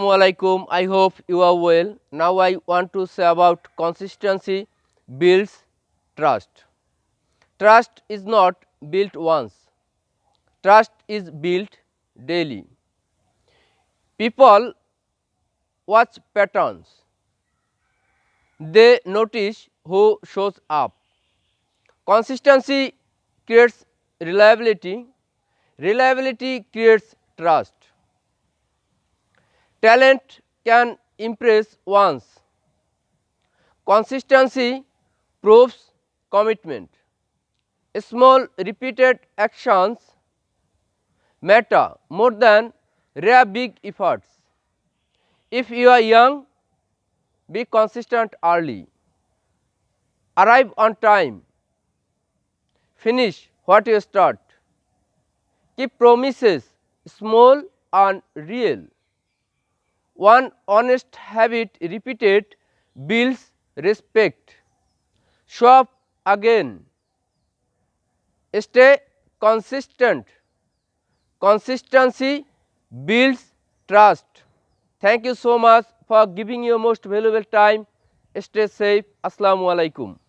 Assalamualaikum. I hope you are well. Now I want to say about consistency builds trust. Trust is not built once. Trust is built daily. People watch patterns. They notice who shows up. Consistency creates reliability. Reliability creates trust. Talent can impress once. Consistency proves commitment. Small repeated actions matter more than rare big efforts. If you are young, be consistent early. Arrive on time. Finish what you start. Keep promises small and real. One honest habit repeated builds respect. Show up again. Stay consistent. Consistency builds trust. Thank you so much for giving your most valuable time. Stay safe. Assalamu alaikum.